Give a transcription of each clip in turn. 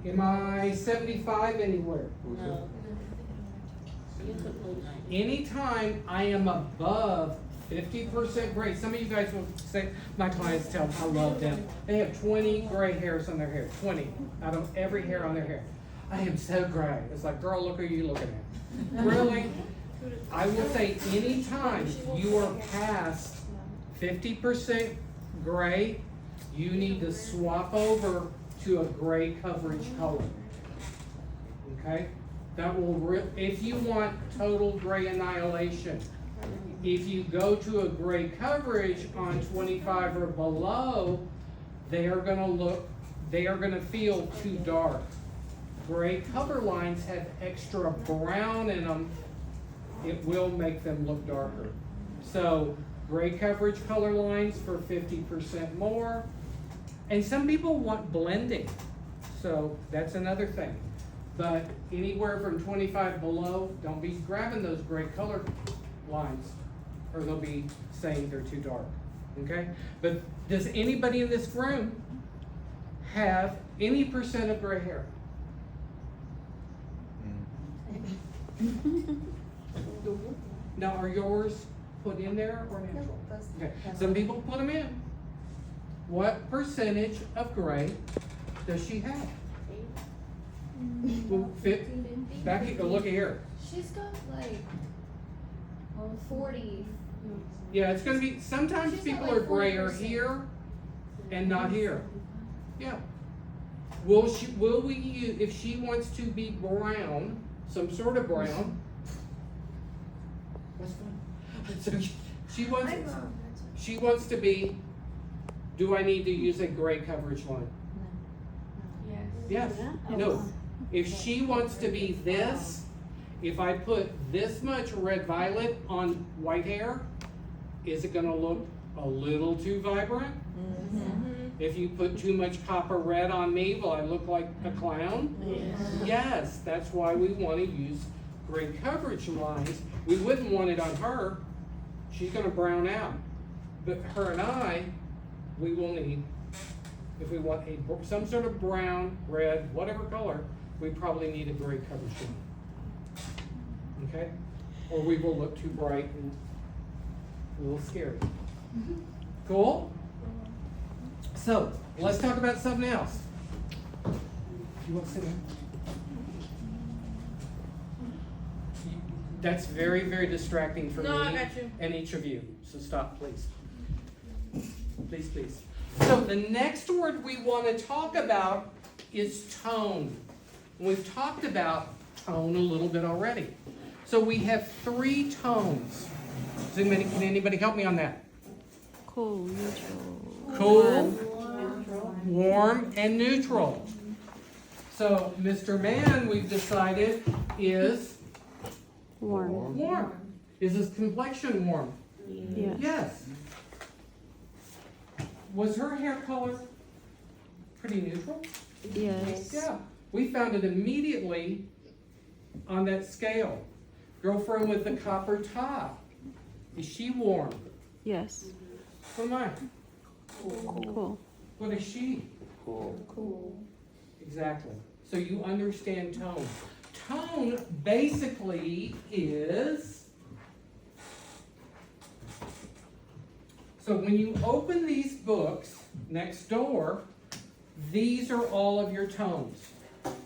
Am I 75 anywhere? No. Anytime I am above 50% gray, some of you guys will say, my clients tell me, I love them. They have 20 gray hairs on their hair, 20 out of every hair on their hair. I am so gray. It's like, girl, look who you looking at. Really? I will say anytime you are past 50% gray, you need to swap over to a gray coverage color. Okay? That will, if you want total gray annihilation, if you go to a gray coverage on 25 or below, they are gonna feel too dark. Gray cover lines have extra brown in them. It will make them look darker. So gray coverage color lines for 50% more. And some people want blending. So that's another thing. But anywhere from 25 below, don't be grabbing those gray color lines or they'll be saying they're too dark. Okay? But does anybody in this room have any percent of gray hair? Now, are yours put in there or natural? Okay. Some people put them in. What percentage of gray does she have? Well, back here, look at here. She's got like 40. Yeah, it's gonna be, sometimes She's people got are like grayer 40%. here and not here. Yeah. Will we use, if she wants to be brown, some sort of brown, what's fun? So she wants to be, do I need to use a gray coverage line? Yes. No. If she wants to be this, if I put this much red violet on white hair, is it gonna look a little too vibrant? If you put too much copper red on me, will I look like a clown? Yes, that's why we wanna use gray coverage lines. We wouldn't want it on her. She's gonna brown out. But her and I, we will need, if we want some sort of brown, red, whatever color, we probably need a gray coverage line. Okay? Or we will look too bright and a little scary. Cool? So, let's talk about something else. You want to sit down? That's very, very distracting for me I got you. and each of you. So stop, please. Please, please. So the next word we want to talk about is tone. We've talked about tone a little bit already. So we have 3 tones. Can anybody help me on that? Cool, neutral. Cool, warm, and neutral. So Mr. Man, we've decided, is Warm. warm. Is his complexion warm? Yeah. Yes. Was her hair color pretty neutral? Yes. Yeah. We found it immediately on that scale. Girlfriend with the copper top. Is she warm? Yes. What am I? Cool. What is she? Cool. Exactly. So you understand tone. Tone basically is, so when you open these books next door, these are all of your tones.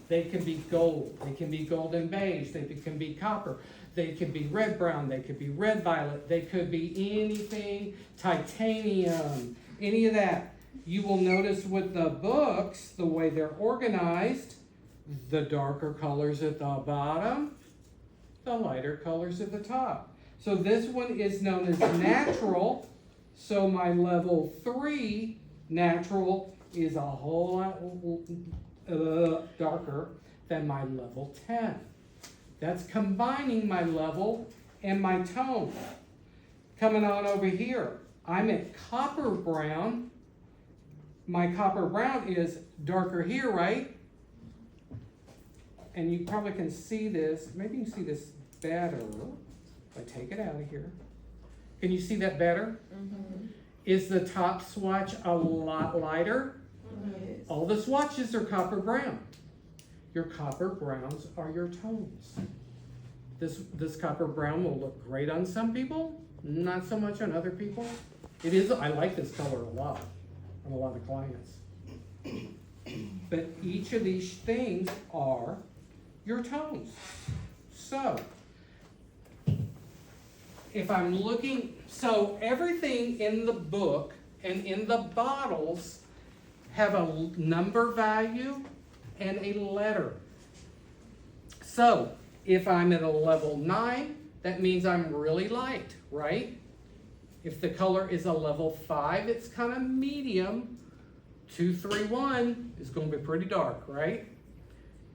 They can be gold, they can be golden beige, they can be copper, they can be red brown, they could be red violet, they could be anything, titanium, any of that. You will notice with the books, the way they're organized, the darker colors at the bottom, the lighter colors at the top. So this one is known as natural. So my level 3 natural is a whole lot darker than my level 10. That's combining my level and my tone. Coming on over here, I'm at copper brown. My copper brown is darker here, right? And you probably can see this, maybe you can see this better. If I take it out of here. Can you see that better? Is the top swatch a lot lighter? All the swatches are copper brown. Your copper browns are your tones. This copper brown will look great on some people, not so much on other people. I like this color a lot on a lot of clients. But each of these things are your tones. So, if I'm looking, so everything in the book and in the bottles have a number value and a letter. So, if I'm at a level 9, that means I'm really light, right? If the color is a level 5, it's kind of medium. 2, 3, 1 is going to be pretty dark, right?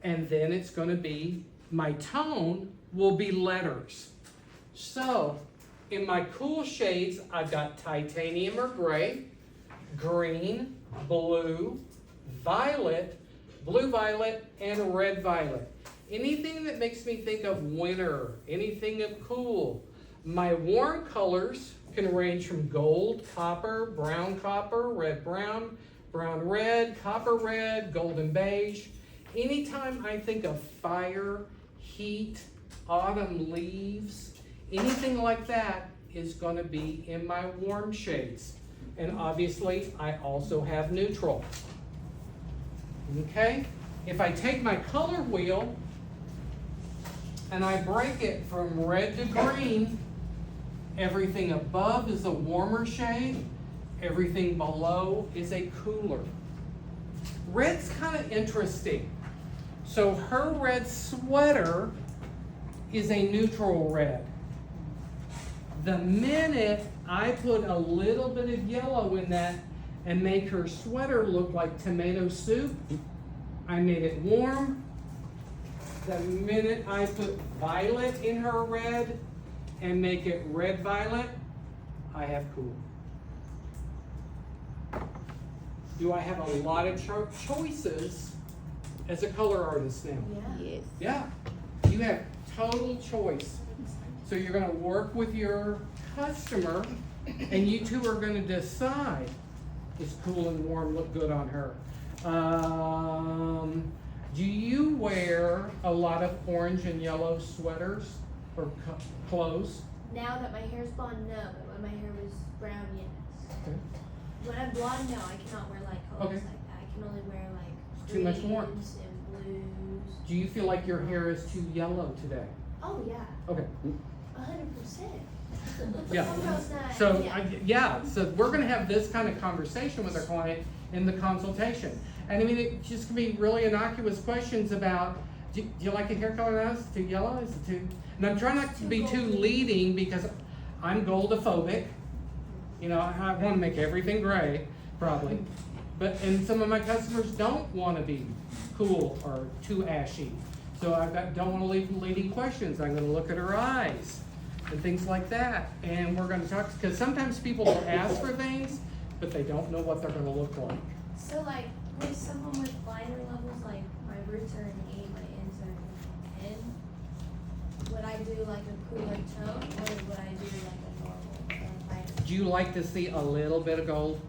And then it's going to be, my tone will be letters. So, in my cool shades, I've got titanium or gray, green, blue, violet, blue violet, and red violet. Anything that makes me think of winter, anything of cool. My warm colors can range from gold, copper, red brown, brown red, copper red, golden beige. Anytime I think of fire, heat, autumn leaves, anything like that is going to be in my warm shades. And obviously, I also have neutral. Okay? If I take my color wheel and I break it from red to green, everything above is a warmer shade, everything below is a cooler. Red's kind of interesting. So her red sweater is a neutral red. The minute I put a little bit of yellow in that and make her sweater look like tomato soup, I made it warm. The minute I put violet in her red and make it red violet, I have cool. Do I have a lot of choices as a color artist now? Yeah. Yes. Yeah, you have total choice. So you're going to work with your customer, and you two are going to decide, is cool and warm look good on her? Do you wear a lot of orange and yellow sweaters or clothes? Now that my hair's blonde, no. But when my hair was brown, yes. Okay. When I'm blonde, no. I cannot wear light colors Okay. like that. I can only wear like Too much warmth. greens and blues. Do you feel like your hair is too yellow today? Oh yeah, Okay. 100%. Yeah. Some girls not. So, yeah. so we're going to have this kind of conversation with our client in the consultation. And I mean, it just can be really innocuous questions about, do you like a hair color now? Is it too yellow? Is it too? And I'm trying not to be too leading because I'm goldophobic. You know, I want to make everything gray, probably. And some of my customers don't want to be cool or too ashy. So don't want to leave leading questions. I'm going to look at her eyes and things like that. And we're going to talk, because sometimes people will ask for things, but they don't know what they're going to look like. So like with someone with lighter levels, like my roots are an 8, my ends are an 10. Would I do like a cooler tone, or would I do like a normal lighter? Do you like to see a little bit of gold?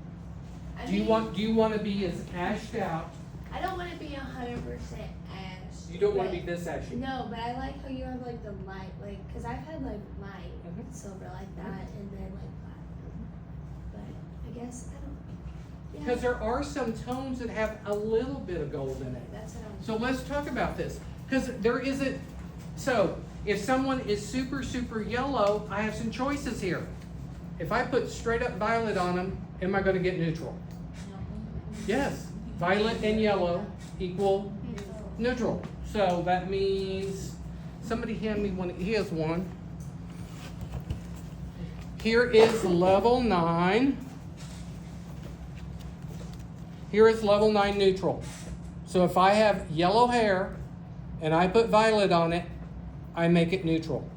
I Do you mean, want to be as ashed out? I don't want to be 100% ash. You don't want to but- be this ashy. No, but I like how you have like the light, like, cause I've had like light Mhm. silver like that, and then like platinum. But I guess I don't. Yeah, Because there are some tones that have a little bit of gold in it. that's what I'm. So let's talk about this. Because there isn't, so if someone is super, super yellow, I have some choices here. If I put straight up violet on them, am I going to get neutral? Yes. Violet and yellow equal neutral. So that means, somebody hand me one, here's one. Here is level 9. Here is level 9 neutral. So if I have yellow hair and I put violet on it, I make it neutral.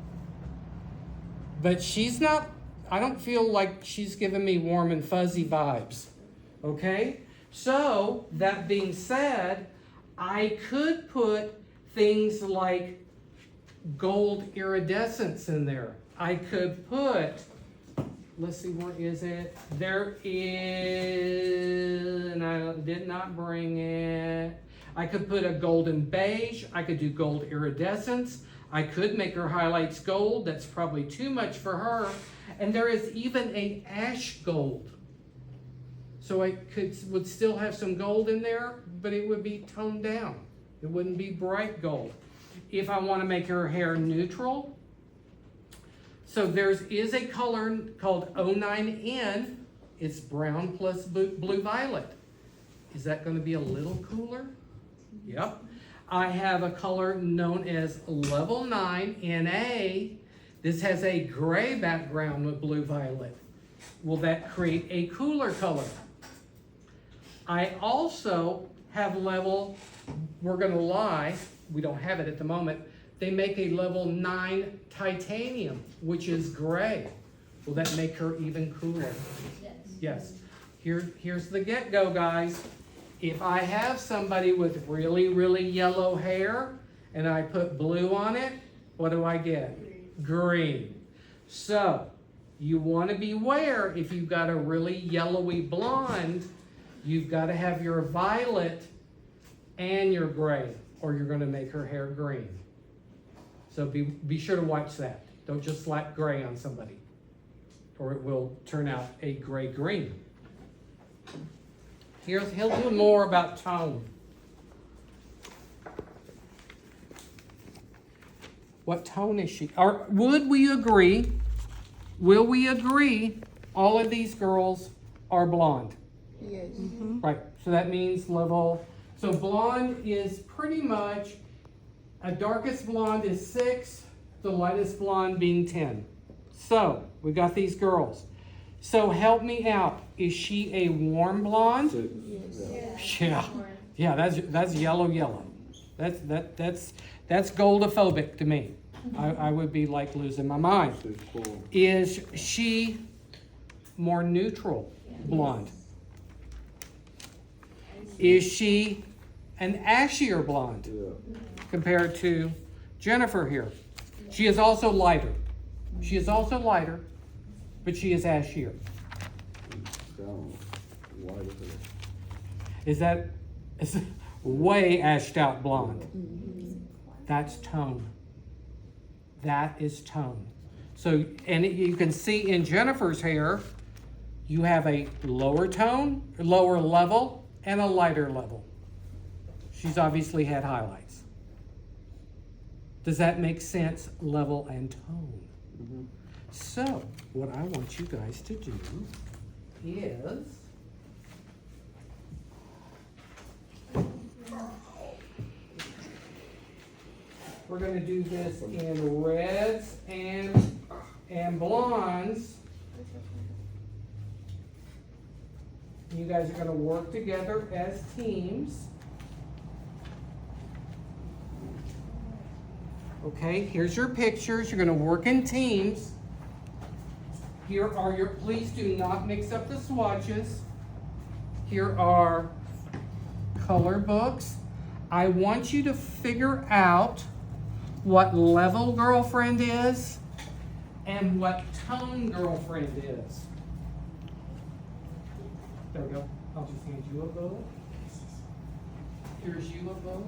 But she's not, I don't feel like she's giving me warm and fuzzy vibes. Okay? So, that being said, I could put things like gold iridescence in there. I could put, let's see, where is it? There is, and I did not bring it. I could put a golden beige, I could do gold iridescence, I could make her highlights gold, that's probably too much for her. And there is even a ash gold. So I would still have some gold in there, but it would be toned down. It wouldn't be bright gold. If I want to make her hair neutral, so is a color called 09N. It's brown plus blue violet. Is that going to be a little cooler? Yep. I have a color known as level 9 NA. This has a gray background with blue violet. Will that create a cooler color? I also have level, we're going to lie, we don't have it at the moment. They make a level 9 titanium, which is gray. Will that make her even cooler? Yes. Here's the get-go, guys. If I have somebody with really, really yellow hair and I put blue on it, what do I get? Green. So, you want to beware if you've got a really yellowy blonde, you've got to have your violet and your gray, or you're going to make her hair green. So be sure to watch that. Don't just slap gray on somebody, or it will turn out a gray-green. He'll do more about tone. What tone is she? Or would we agree, will we agree all of these girls are blonde? Yes. Right, so that means level, so blonde is pretty much, a darkest blonde is 6, the lightest blonde being 10. So, we got these girls. So help me out, is she a warm blonde? Yeah, that's yellow. That's goldophobic to me. I would be like losing my mind. Is she more neutral blonde? Is she an ashier blonde compared to Jennifer here? She is also lighter. But she is ashier. Is way ashed out blonde? That's tone. That is tone. So, and you can see in Jennifer's hair, you have a lower tone, lower level, and a lighter level. She's obviously had highlights. Does that make sense, level and tone? Mm-hmm. So, what I want you guys to do is, we're going to do this in reds and blondes. You guys are going to work together as teams. Okay, here's your pictures. You're going to work in teams. Here are your, please do not mix up the swatches. Here are color books. I want you to figure out what level girlfriend is and what tone girlfriend is. There we go. I'll just hand you a book. Here's you a book.